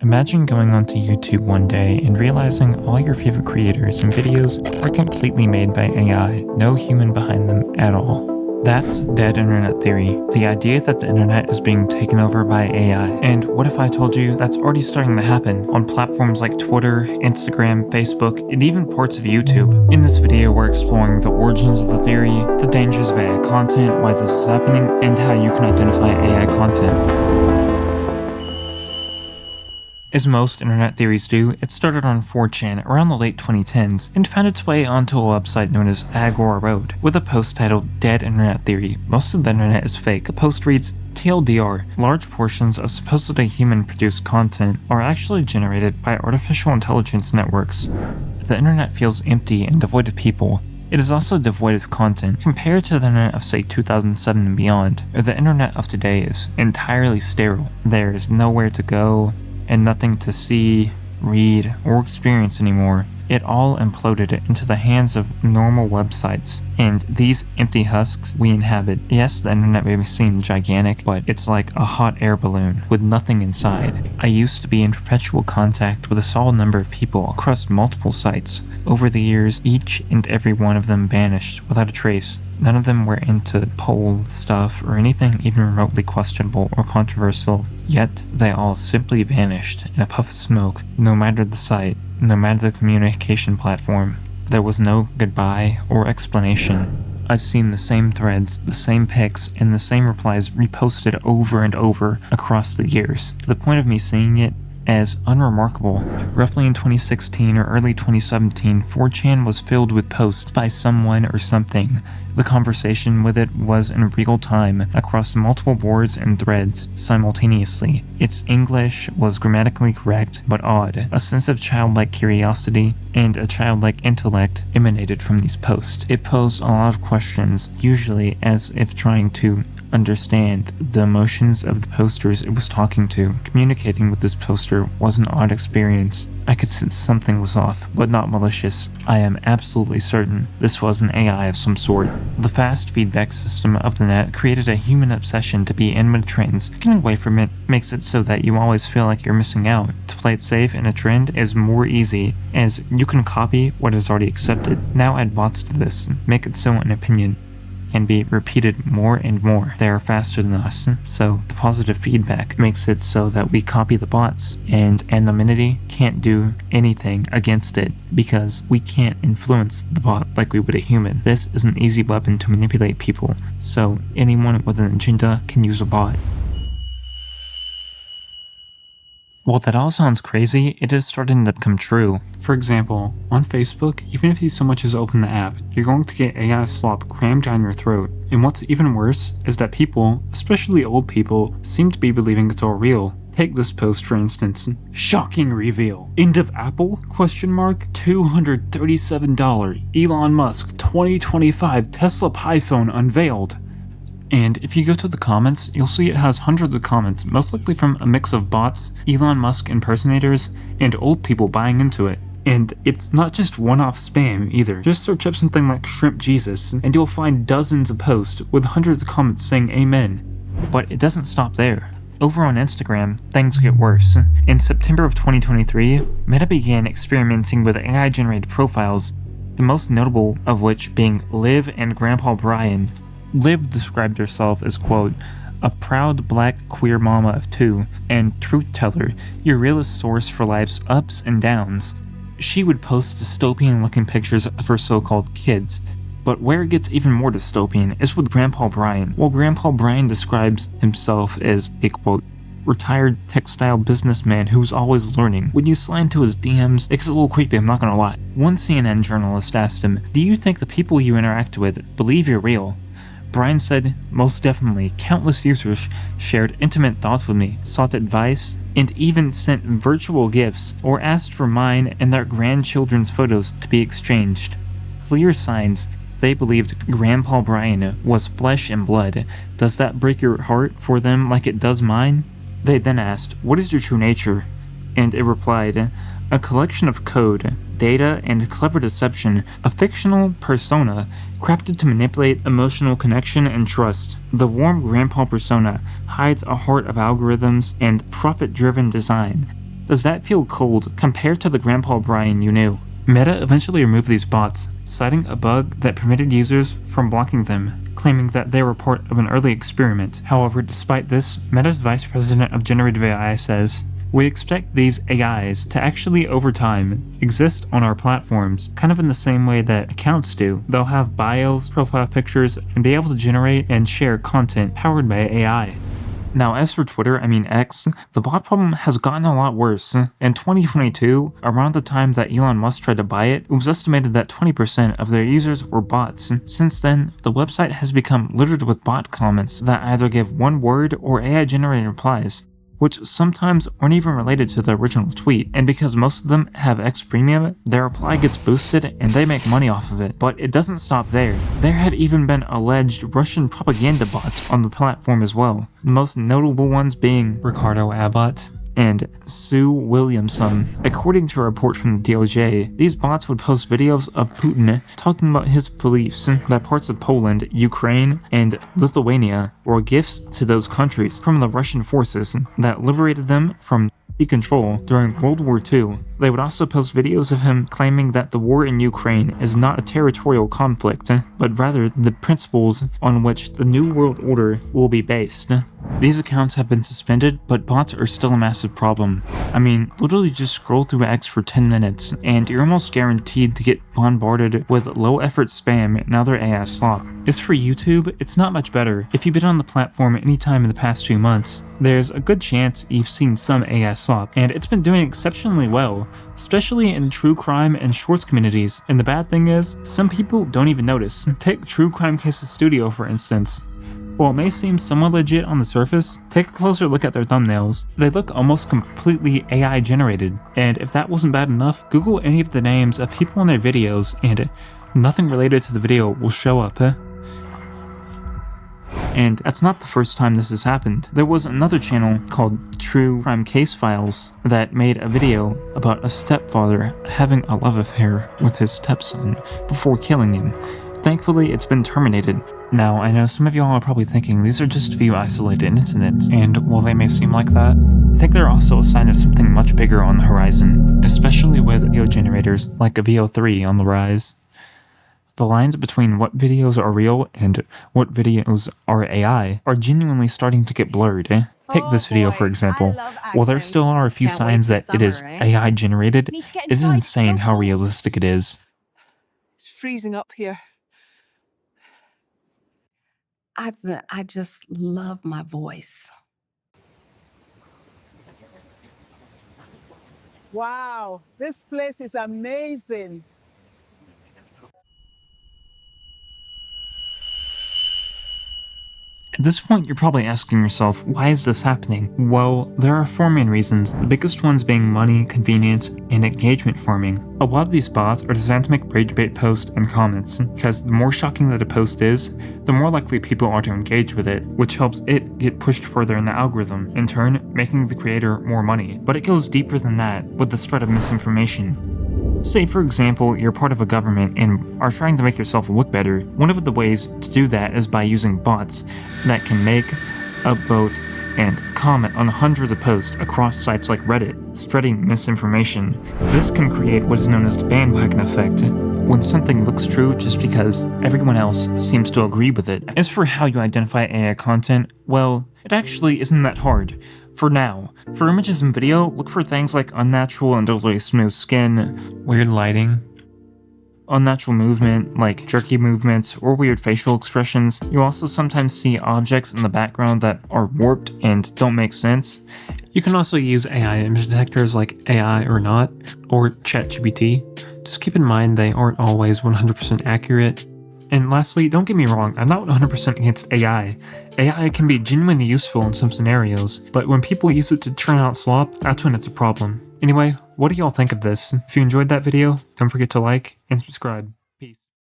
Imagine going onto YouTube one day and realizing all your favorite creators and videos are completely made by AI, no human behind them at all. That's dead internet theory, the idea that the internet is being taken over by AI. And what if I told you that's already starting to happen on platforms like Twitter, Instagram, Facebook, and even parts of YouTube? In this video, we're exploring the origins of the theory, the dangers of AI content, why this is happening, and how you can identify AI content. As most internet theories do, it started on 4chan around the late 2010s and found its way onto a website known as Agora with a post titled Dead Internet Theory. Most of the internet is fake. The post reads, TLDR, large portions of supposedly human-produced content are actually generated by artificial intelligence networks. The internet feels empty and devoid of people. It is also devoid of content. Compared to the internet of say 2007 and beyond, the internet of today is entirely sterile. There is nowhere to go, and nothing to see, read, or experience anymore. It all imploded into the hands of normal websites, and these empty husks we inhabit. Yes, the internet may seem gigantic, but it's like a hot air balloon with nothing inside. I used to be in perpetual contact with a solid number of people across multiple sites. Over the years, each and every one of them vanished without a trace. None of them were into poll stuff or anything even remotely questionable or controversial, yet they all simply vanished in a puff of smoke, no matter the site, no matter the communication platform. There was no goodbye or explanation. I've seen the same threads, the same pics, and the same replies reposted over and over across the years, to the point of me seeing it as unremarkable. Roughly in 2016 or early 2017, 4chan was filled with posts by someone or something. The conversation with it was in real time across multiple boards and threads simultaneously. Its English was grammatically correct but odd. A sense of childlike curiosity and a childlike intellect emanated from these posts. It posed a lot of questions, usually as if trying to understand the emotions of the posters it was talking to. Communicating with this poster was an odd experience. I could sense something was off, but not malicious. I am absolutely certain this was an AI of some sort. The fast feedback system of the net created a human obsession to be in with trends. Getting away from it makes it so that you always feel like you're missing out. To play it safe in a trend is more easy, as you can copy what is already accepted. Now add bots to this, make it so an opinion can be repeated more and more. They are faster than us, so the positive feedback makes it so that we copy the bots, and anonymity can't do anything against it because we can't influence the bot like we would a human. This is an easy weapon to manipulate people, so anyone with an agenda can use a bot. While that all sounds crazy, it is starting to become true. For example, on Facebook, even if you so much as open the app, you're going to get AI slop crammed down your throat. And what's even worse is that people, especially old people, seem to be believing it's all real. Take this post for instance. Shocking reveal. End of Apple? $237. Elon Musk 2025 Tesla Pi phone unveiled. And if you go to the comments, you'll see it has hundreds of comments, most likely from a mix of bots, Elon Musk impersonators, and old people buying into it. And it's not just one-off spam either. Just search up something like Shrimp Jesus, and you'll find dozens of posts with hundreds of comments saying amen. But it doesn't stop there. Over on Instagram, things get worse. In September of 2023, Meta began experimenting with AI-generated profiles, the most notable of which being Liv and Grandpa Brian. Liv described herself as, quote, a proud black queer mama of two, and truth teller, your realest source for life's ups and downs. She would post dystopian-looking pictures of her so-called kids. But where it gets even more dystopian is with Grandpa Brian. While Grandpa Brian describes himself as a, quote, retired textile businessman who's always learning. When you slide into his DMs, it's a little creepy, I'm not gonna lie. One CNN journalist asked him, do you think the people you interact with believe you're real? Brian said, most definitely. Countless users shared intimate thoughts with me, sought advice, and even sent virtual gifts or asked for mine and their grandchildren's photos to be exchanged. Clear signs they believed Grandpa Brian was flesh and blood. Does that break your heart for them like it does mine? They then asked, what is your true nature? And it replied, a collection of code, data, and clever deception, a fictional persona crafted to manipulate emotional connection and trust. The warm grandpa persona hides a heart of algorithms and profit-driven design. Does that feel cold compared to the Grandpa Brian you knew? Meta eventually removed these bots, citing a bug that prevented users from blocking them, claiming that they were part of an early experiment. However, despite this, Meta's vice president of generative AI says, "We expect these AIs to actually, over time, exist on our platforms, kind of in the same way that accounts do. They'll have bios, profile pictures, and be able to generate and share content powered by AI." Now, as for Twitter, X, the bot problem has gotten a lot worse. In 2022, around the time that Elon Musk tried to buy it, it was estimated that 20% of their users were bots. Since then, the website has become littered with bot comments that either give one word or AI-generated replies, which sometimes aren't even related to the original tweet, and because most of them have X Premium, their reply gets boosted and they make money off of it. But it doesn't stop there. There have even been alleged Russian propaganda bots on the platform as well, the most notable ones being Ricardo Abbott and Sue Williamson. According to a report from the DOJ, these bots would post videos of Putin talking about his beliefs that parts of Poland, Ukraine, and Lithuania were gifts to those countries from the Russian forces that liberated them from control during World War II. They would also post videos of him claiming that the war in Ukraine is not a territorial conflict, but rather the principles on which the New World Order will be based. These accounts have been suspended, but bots are still a massive problem. Literally just scroll through X for 10 minutes, and you're almost guaranteed to get bombarded with low-effort spam and other AI slop. As for YouTube, it's not much better. If you've been on the platform anytime in the past 2 months, there's a good chance you've seen some AI slop, and it's been doing exceptionally well, especially in true crime and shorts communities. And the bad thing is, some people don't even notice. Take True Crime Cases Studio for instance. While it may seem somewhat legit on the surface, take a closer look at their thumbnails. They look almost completely AI generated, and if that wasn't bad enough, Google any of the names of people in their videos and nothing related to the video will show up. And that's not the first time this has happened. There was another channel called True Crime Case Files that made a video about a stepfather having a love affair with his stepson before killing him. Thankfully, it's been terminated. Now, I know some of y'all are probably thinking these are just a few isolated incidents, and while they may seem like that, I think they're also a sign of something much bigger on the horizon, especially with video generators like VO3 on the rise. The lines between what videos are real and what videos are AI are genuinely starting to get blurred. Take this video for example. While there still are a few signs that it is AI generated, it is insane how realistic it is. It's freezing up here. I just love my voice. Wow, this place is amazing. At this point, you're probably asking yourself, why is this happening? Well, there are 4 main reasons, the biggest ones being money, convenience, and engagement farming. A lot of these bots are designed to make rage bait posts and comments, because the more shocking that a post is, the more likely people are to engage with it, which helps it get pushed further in the algorithm, in turn, making the creator more money. But it goes deeper than that, with the spread of misinformation. Say, for example, you're part of a government and are trying to make yourself look better. One of the ways to do that is by using bots that can make, upvote, and comment on hundreds of posts across sites like Reddit, spreading misinformation. This can create what is known as the bandwagon effect, when something looks true just because everyone else seems to agree with it. As for how you identify AI content, well, it actually isn't that hard. For now. For images and video, look for things like unnatural and overly smooth skin, weird lighting, unnatural movement like jerky movements or weird facial expressions. You also sometimes see objects in the background that are warped and don't make sense. You can also use AI image detectors like AI or Not, or ChatGPT. Just keep in mind they aren't always 100% accurate. And lastly, don't get me wrong, I'm not 100% against AI. AI can be genuinely useful in some scenarios, but when people use it to churn out slop, that's when it's a problem. Anyway, what do y'all think of this? If you enjoyed that video, don't forget to like and subscribe.